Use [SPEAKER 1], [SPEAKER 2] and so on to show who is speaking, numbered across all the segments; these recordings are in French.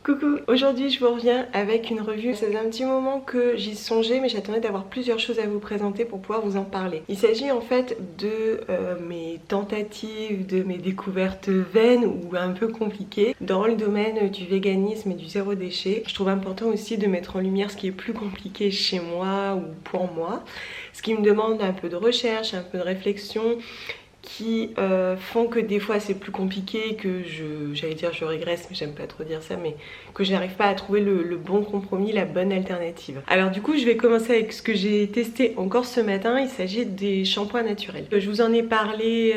[SPEAKER 1] Coucou, aujourd'hui je vous reviens avec une revue. Ça faisait un petit moment que j'y songeais mais j'attendais d'avoir plusieurs choses à vous présenter pour pouvoir vous en parler. Il s'agit en fait de mes tentatives, de mes découvertes vaines ou un peu compliquées dans le domaine du véganisme et du zéro déchet. Je trouve important aussi de mettre en lumière ce qui est plus compliqué chez moi ou pour moi, ce qui me demande un peu de recherche, un peu de réflexion, qui font que des fois c'est plus compliqué, que j'allais dire je régresse mais j'aime pas trop dire ça, mais que je n'arrive pas à trouver le bon compromis, la bonne alternative. Alors du coup je vais commencer avec ce que j'ai testé encore ce matin. Il s'agit des shampoings naturels. Je vous en ai parlé,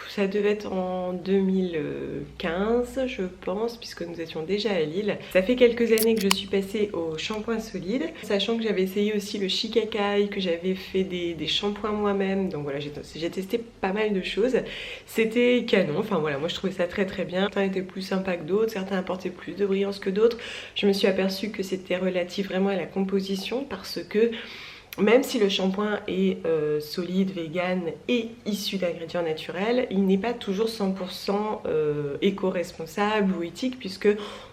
[SPEAKER 1] ça devait être en 2015 je pense, puisque nous étions déjà à Lille. Ça fait quelques années que je suis passée au shampoing solide, sachant que j'avais essayé aussi le Shikakai, que j'avais fait des shampoings moi-même, donc voilà, j'ai testé pas mal de choses. C'était canon, enfin voilà, moi je trouvais ça très bien. Certains étaient plus sympas que d'autres, certains apportaient plus de brillance que d'autres. Je me suis aperçue que c'était relatif vraiment à la composition, parce que même si le shampoing est solide, vegan et issu d'ingrédients naturels, il n'est pas toujours 100% éco-responsable ou éthique, puisque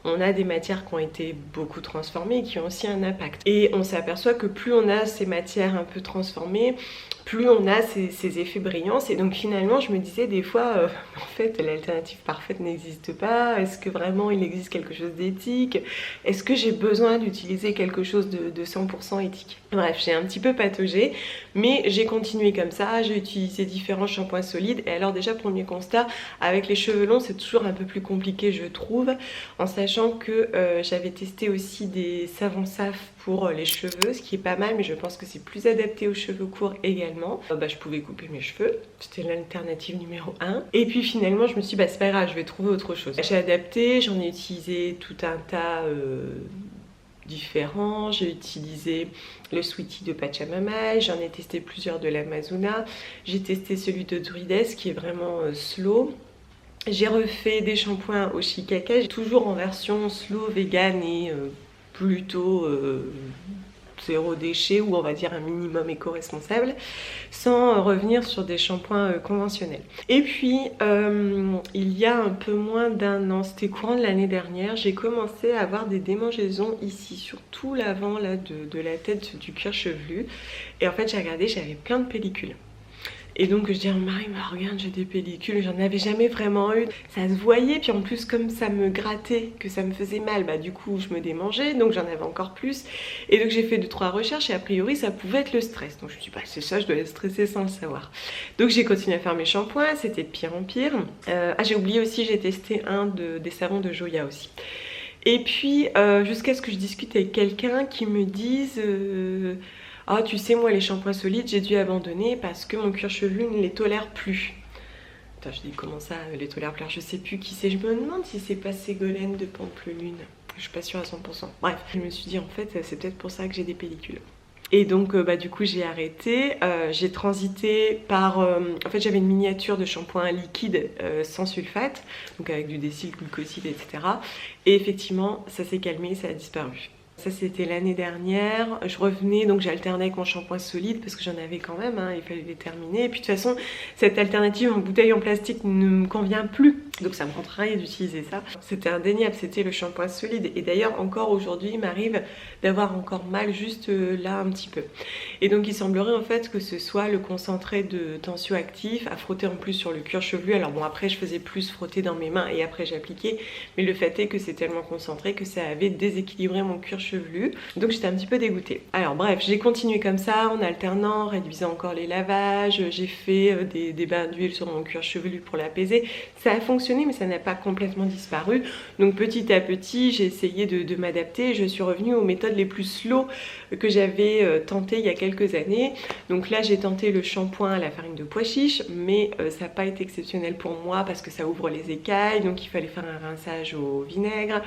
[SPEAKER 1] on a des matières qui ont été beaucoup transformées et qui ont aussi un impact. Et on s'aperçoit que plus on a ces matières un peu transformées, plus on a ces effets brillants. Et donc finalement je me disais des fois en fait l'alternative parfaite n'existe pas. Est-ce que vraiment il existe quelque chose d'éthique? Est-ce que j'ai besoin d'utiliser quelque chose de 100% éthique? Bref, j'ai un petit peu pataugé, mais j'ai continué comme ça. J'ai utilisé différents shampoings solides. Et alors déjà, premier constat, avec les cheveux longs c'est toujours un peu plus compliqué je trouve, en sachant que j'avais testé aussi des savons SAF pour les cheveux, ce qui est pas mal, mais je pense que c'est plus adapté aux cheveux courts également. Je pouvais couper mes cheveux, c'était l'alternative numéro 1. Et puis finalement je me suis dit c'est pas grave, je vais trouver autre chose. J'ai adapté, j'en ai utilisé tout un tas différents. J'ai utilisé le Sweetie de Pachamama, j'en ai testé plusieurs de l'Amazona, j'ai testé celui de Druides qui est vraiment slow. J'ai refait des shampoings au Shikakai, toujours en version slow, vegan et plutôt zéro déchet, ou on va dire un minimum éco-responsable, sans revenir sur des shampoings conventionnels. Et puis il y a un peu moins d'un an, c'était courant de l'année dernière, j'ai commencé à avoir des démangeaisons ici, sur tout l'avant là de la tête du cuir chevelu. Et en fait j'ai regardé, j'avais plein de pellicules. Et donc je dis à Marie, regarde, j'ai des pellicules, j'en avais jamais vraiment eu. Ça se voyait, puis en plus comme ça me grattait, que ça me faisait mal, du coup je me démangeais, donc j'en avais encore plus. Et donc j'ai fait 2-3 recherches et a priori ça pouvait être le stress. Donc je me suis dit, c'est ça, je dois être stressée sans le savoir. Donc j'ai continué à faire mes shampoings, c'était de pire en pire. J'ai oublié aussi, j'ai testé des savons de Joya aussi. Et puis jusqu'à ce que je discute avec quelqu'un qui me dise... Ah, tu sais, moi les shampoings solides j'ai dû abandonner parce que mon cuir chevelu ne les tolère plus. Putain, je dis comment ça, les tolère plus? Je sais plus qui c'est, je me demande si c'est pas Ségolène de Pampelune. Je suis pas sûre à 100%. Bref, je me suis dit en fait c'est peut-être pour ça que j'ai des pellicules. Et donc du coup j'ai arrêté, j'ai transité par... en fait j'avais une miniature de shampoing liquide sans sulfate, donc avec du décylglucoside, etc. Et effectivement ça s'est calmé, ça a disparu. Ça c'était l'année dernière, je revenais, donc j'alternais avec mon shampoing solide parce que j'en avais quand même, il fallait les terminer. Et puis de toute façon, cette alternative en bouteille en plastique ne me convient plus, donc ça me contrarie d'utiliser ça. C'était indéniable, c'était le shampoing solide. Et d'ailleurs encore aujourd'hui, il m'arrive d'avoir encore mal juste là un petit peu. Et donc il semblerait en fait que ce soit le concentré de tensioactif à frotter en plus sur le cuir chevelu. Alors bon, après je faisais plus frotter dans mes mains et après j'appliquais, mais le fait est que c'est tellement concentré que ça avait déséquilibré mon cuir chevelu, donc j'étais un petit peu dégoûtée. Alors bref, j'ai continué comme ça en alternant, réduisant encore les lavages, j'ai fait des bains d'huile sur mon cuir chevelu pour l'apaiser. Ça a fonctionné mais ça n'a pas complètement disparu, donc petit à petit j'ai essayé de m'adapter et je suis revenue aux méthodes les plus slow que j'avais tenté il y a quelques années. Donc là j'ai tenté le shampoing à la farine de pois chiche, mais ça n'a pas été exceptionnel pour moi parce que ça ouvre les écailles, donc il fallait faire un rinçage au vinaigre.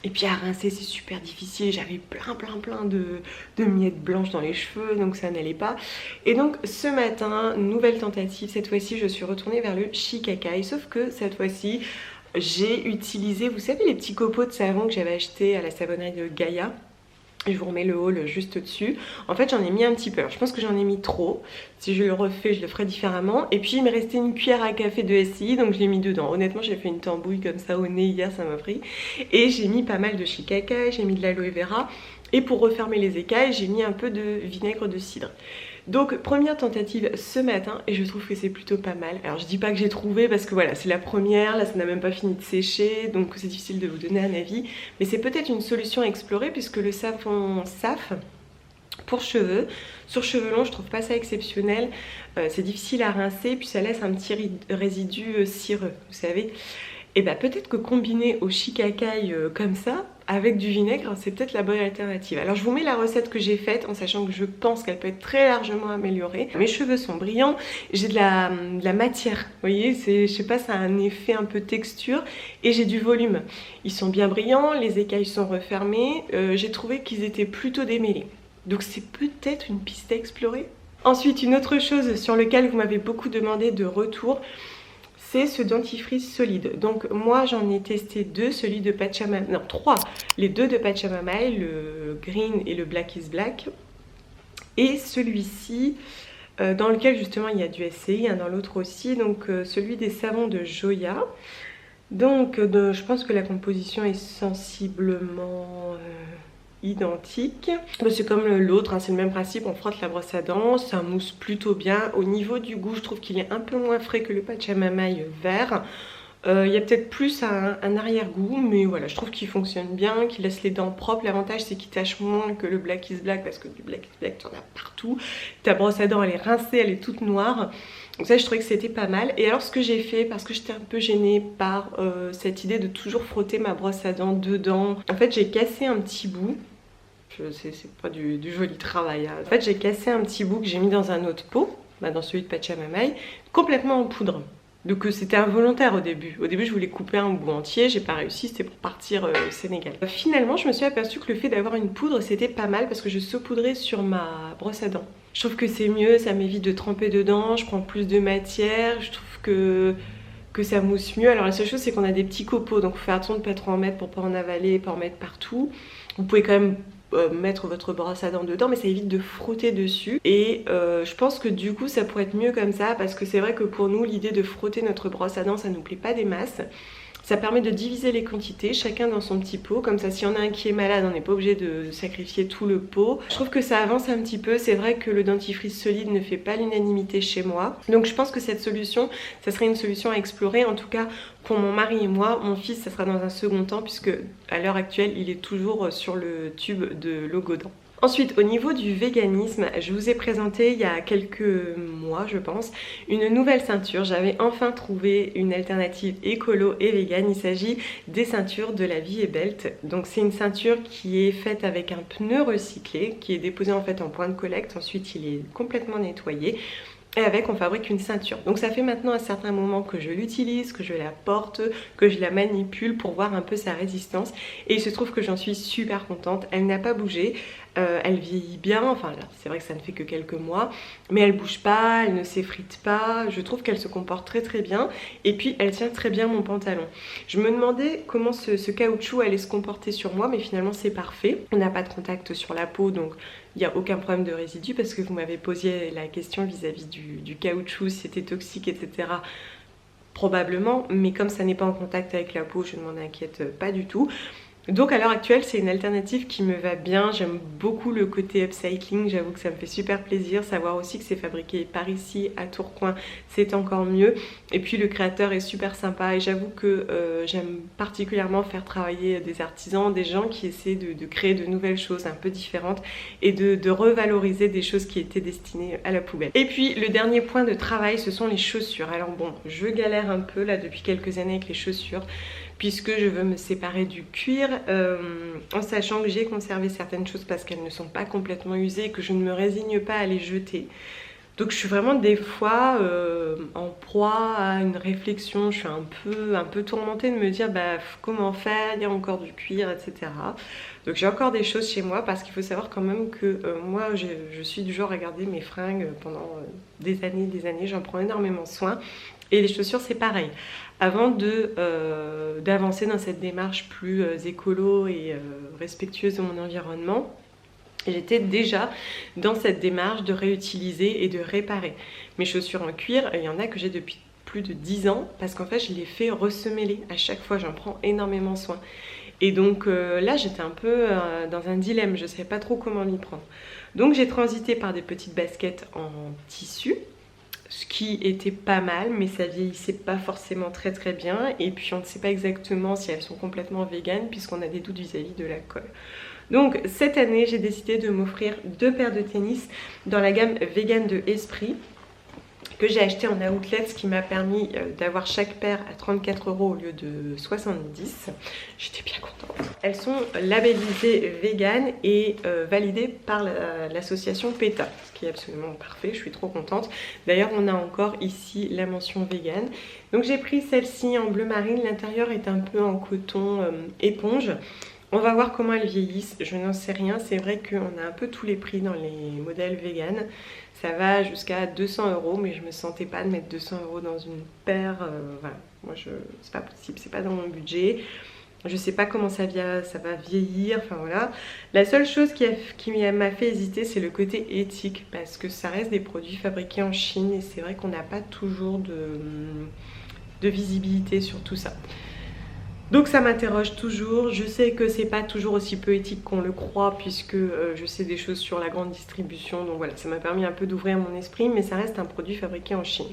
[SPEAKER 1] Et puis à rincer c'est super difficile, j'avais plein de miettes blanches dans les cheveux, donc ça n'allait pas. Et donc ce matin, nouvelle tentative, cette fois-ci je suis retournée vers le Shikakai, sauf que cette fois-ci j'ai utilisé, vous savez les petits copeaux de savon que j'avais acheté à la savonnerie de Gaïa. Je vous remets le haul juste au-dessus. En fait j'en ai mis un petit peu, alors je pense que j'en ai mis trop. Si je le refais je le ferai différemment. Et puis il me restait une cuillère à café de SCI, donc je l'ai mis dedans. Honnêtement j'ai fait une tambouille comme ça au nez hier, ça m'a pris. Et j'ai mis pas mal de shikakai, j'ai mis de l'aloe vera. Et pour refermer les écailles j'ai mis un peu de vinaigre de cidre. Donc première tentative ce matin et je trouve que c'est plutôt pas mal. Alors je dis pas que j'ai trouvé parce que voilà c'est la première, là ça n'a même pas fini de sécher donc c'est difficile de vous donner un avis. Mais c'est peut-être une solution à explorer puisque le savon SAF pour cheveux, sur cheveux longs je trouve pas ça exceptionnel. C'est difficile à rincer puis ça laisse un petit résidu cireux vous savez. Et bah peut-être que combiné au shikakai comme ça, avec du vinaigre, c'est peut-être la bonne alternative. Alors je vous mets la recette que j'ai faite en sachant que je pense qu'elle peut être très largement améliorée. Mes cheveux sont brillants, j'ai de la matière, vous voyez, je sais pas, ça a un effet un peu texture et j'ai du volume. Ils sont bien brillants, les écailles sont refermées, j'ai trouvé qu'ils étaient plutôt démêlés. Donc c'est peut-être une piste à explorer. Ensuite, une autre chose sur laquelle vous m'avez beaucoup demandé de retour, c'est ce dentifrice solide. Donc moi j'en ai testé deux, celui de Pachamama, non trois, les deux de Pachamama, le green et le black is black. Et celui-ci dans lequel justement il y a du SCI, dans l'autre aussi, donc celui des savons de Joya. Donc je pense que la composition est sensiblement identique. C'est comme l'autre, hein, c'est le même principe, on frotte la brosse à dents, ça mousse plutôt bien. Au niveau du goût, je trouve qu'il est un peu moins frais que le Pachamamaï vert. Il y a peut-être plus un arrière-goût, mais voilà, je trouve qu'il fonctionne bien, qu'il laisse les dents propres. L'avantage c'est qu'il tâche moins que le Black is Black, parce que du Black is Black, tu en as partout. Ta brosse à dents, elle est rincée, elle est toute noire. Donc ça, je trouvais que c'était pas mal. Et alors ce que j'ai fait, parce que j'étais un peu gênée par cette idée de toujours frotter ma brosse à dents dedans, en fait j'ai cassé un petit bout. C'est pas du joli travail, hein. En fait j'ai cassé un petit bout que j'ai mis dans un autre pot, dans celui de Pachamamaï, complètement en poudre. Donc c'était involontaire au début. Au début je voulais couper un bout entier, j'ai pas réussi, c'était pour partir au Sénégal. Finalement je me suis aperçue que le fait d'avoir une poudre c'était pas mal parce que je saupoudrais sur ma brosse à dents. Je trouve que c'est mieux, ça m'évite de tremper dedans, je prends plus de matière, je trouve que ça mousse mieux. Alors la seule chose c'est qu'on a des petits copeaux, donc faut faire attention de pas trop en mettre pour pas en avaler, pas en mettre partout. Vous pouvez quand même mettre votre brosse à dents dedans, mais ça évite de frotter dessus. Et je pense que du coup ça pourrait être mieux comme ça, parce que c'est vrai que pour nous l'idée de frotter notre brosse à dents ça nous plaît pas des masses. Ça permet de diviser les quantités, chacun dans son petit pot, comme ça si on a un qui est malade on n'est pas obligé de sacrifier tout le pot. Je trouve que ça avance un petit peu, c'est vrai que le dentifrice solide ne fait pas l'unanimité chez moi. Donc je pense que cette solution, ça serait une solution à explorer, en tout cas pour mon mari et moi. Mon fils ça sera dans un second temps puisque à l'heure actuelle il est toujours sur le tube de Logodan. Ensuite, au niveau du véganisme, je vous ai présenté il y a quelques mois, je pense, une nouvelle ceinture. J'avais enfin trouvé une alternative écolo et végane. Il s'agit des ceintures de la Vie et Belt. Donc c'est une ceinture qui est faite avec un pneu recyclé, qui est déposé en fait en point de collecte. Ensuite, il est complètement nettoyé. Et avec on fabrique une ceinture. Donc ça fait maintenant un certain moment que je l'utilise, que je la porte, que je la manipule pour voir un peu sa résistance. Et il se trouve que j'en suis super contente. Elle n'a pas bougé, elle vieillit bien, enfin c'est vrai que ça ne fait que quelques mois, mais elle bouge pas, elle ne s'effrite pas. Je trouve qu'elle se comporte très très bien. Et puis elle tient très bien mon pantalon. Je me demandais comment ce caoutchouc allait se comporter sur moi, mais finalement c'est parfait. On n'a pas de contact sur la peau, donc il n'y a aucun problème de résidus, parce que vous m'avez posé la question vis-à-vis du caoutchouc, si c'était toxique, etc. Probablement, mais comme ça n'est pas en contact avec la peau, je ne m'en inquiète pas du tout. Donc à l'heure actuelle c'est une alternative qui me va bien, j'aime beaucoup le côté upcycling, j'avoue que ça me fait super plaisir, savoir aussi que c'est fabriqué par ici à Tourcoing, c'est encore mieux. Et puis le créateur est super sympa et j'avoue que j'aime particulièrement faire travailler des artisans, des gens qui essaient de créer de nouvelles choses un peu différentes et de revaloriser des choses qui étaient destinées à la poubelle. Et puis le dernier point de travail ce sont les chaussures. Alors bon, je galère un peu là depuis quelques années avec les chaussures, puisque je veux me séparer du cuir, en sachant que j'ai conservé certaines choses parce qu'elles ne sont pas complètement usées et que je ne me résigne pas à les jeter. Donc je suis vraiment des fois en proie à une réflexion, je suis un peu tourmentée de me dire comment faire, il y a encore du cuir, etc. Donc j'ai encore des choses chez moi, parce qu'il faut savoir quand même que moi je suis du genre à garder mes fringues pendant des années, j'en prends énormément soin. Et les chaussures c'est pareil. Avant d'avancer dans cette démarche plus écolo et respectueuse de mon environnement, J'étais déjà dans cette démarche de réutiliser et de réparer. Mes chaussures en cuir, il y en a que j'ai depuis plus de 10 ans parce qu'en fait je les fais ressemeler à chaque fois, j'en prends énormément soin. Et donc là j'étais un peu dans un dilemme, je ne savais pas trop comment m'y prendre. Donc j'ai transité par des petites baskets en tissu, ce qui était pas mal, mais ça vieillissait pas forcément très très bien. Et puis on ne sait pas exactement si elles sont complètement véganes puisqu'on a des doutes vis-à-vis de la colle. Donc cette année j'ai décidé de m'offrir 2 paires de tennis dans la gamme vegan de Esprit que j'ai acheté en outlet, ce qui m'a permis d'avoir chaque paire à 34 € au lieu de 70. J'étais bien contente. Elles sont labellisées vegan et validées par l'association PETA, ce qui est absolument parfait, je suis trop contente. D'ailleurs on a encore ici la mention vegan. Donc j'ai pris celle-ci en bleu marine, l'intérieur est un peu en coton éponge. On va voir comment elles vieillissent, je n'en sais rien. C'est vrai qu'on a un peu tous les prix dans les modèles vegan. Ça va jusqu'à 200 €, mais je me sentais pas de mettre 200 € dans une paire. Voilà, moi c'est pas possible, c'est pas dans mon budget. Je sais pas comment ça va vieillir, enfin voilà. La seule chose qui m'a fait hésiter, c'est le côté éthique, parce que ça reste des produits fabriqués en Chine et c'est vrai qu'on n'a pas toujours de visibilité sur tout ça. Donc ça m'interroge toujours, je sais que c'est pas toujours aussi peu éthique qu'on le croit puisque je sais des choses sur la grande distribution, donc voilà, ça m'a permis un peu d'ouvrir mon esprit, mais ça reste un produit fabriqué en Chine.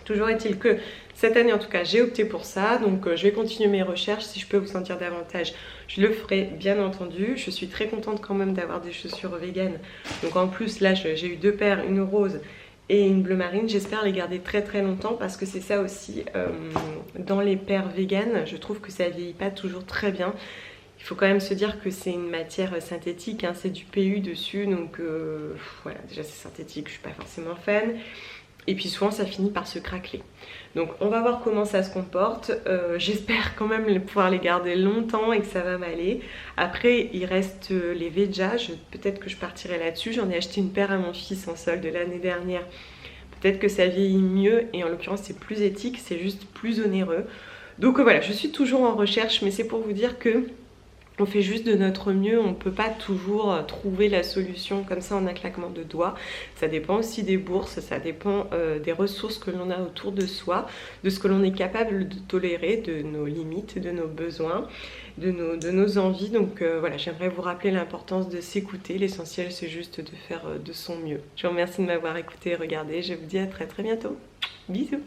[SPEAKER 1] Toujours est-il que cette année en tout cas j'ai opté pour ça, donc je vais continuer mes recherches, si je peux vous en dire davantage je le ferai bien entendu. Je suis très contente quand même d'avoir des chaussures véganes, donc en plus là j'ai eu 2 paires, une rose et une bleu marine, j'espère les garder très très longtemps parce que c'est ça aussi, dans les paires véganes, je trouve que ça vieillit pas toujours très bien. Il faut quand même se dire que c'est une matière synthétique, hein, c'est du PU dessus, donc voilà, déjà c'est synthétique, je suis pas forcément fan. Et puis souvent ça finit par se craqueler. Donc on va voir comment ça se comporte. J'espère quand même pouvoir les garder longtemps et que ça va m'aller. Après il reste les Veja, peut-être que je partirai là-dessus. J'en ai acheté une paire à mon fils en solde l'année dernière. Peut-être que ça vieillit mieux et en l'occurrence c'est plus éthique, c'est juste plus onéreux. Donc voilà, je suis toujours en recherche, mais c'est pour vous dire que on fait juste de notre mieux, on ne peut pas toujours trouver la solution comme ça en un claquement de doigts. Ça dépend aussi des bourses, ça dépend des ressources que l'on a autour de soi, de ce que l'on est capable de tolérer, de nos limites, de nos besoins, de nos envies. Donc voilà, j'aimerais vous rappeler l'importance de s'écouter. L'essentiel c'est juste de faire de son mieux. Je vous remercie de m'avoir écouté et regardé. Je vous dis à très très bientôt. Bisous.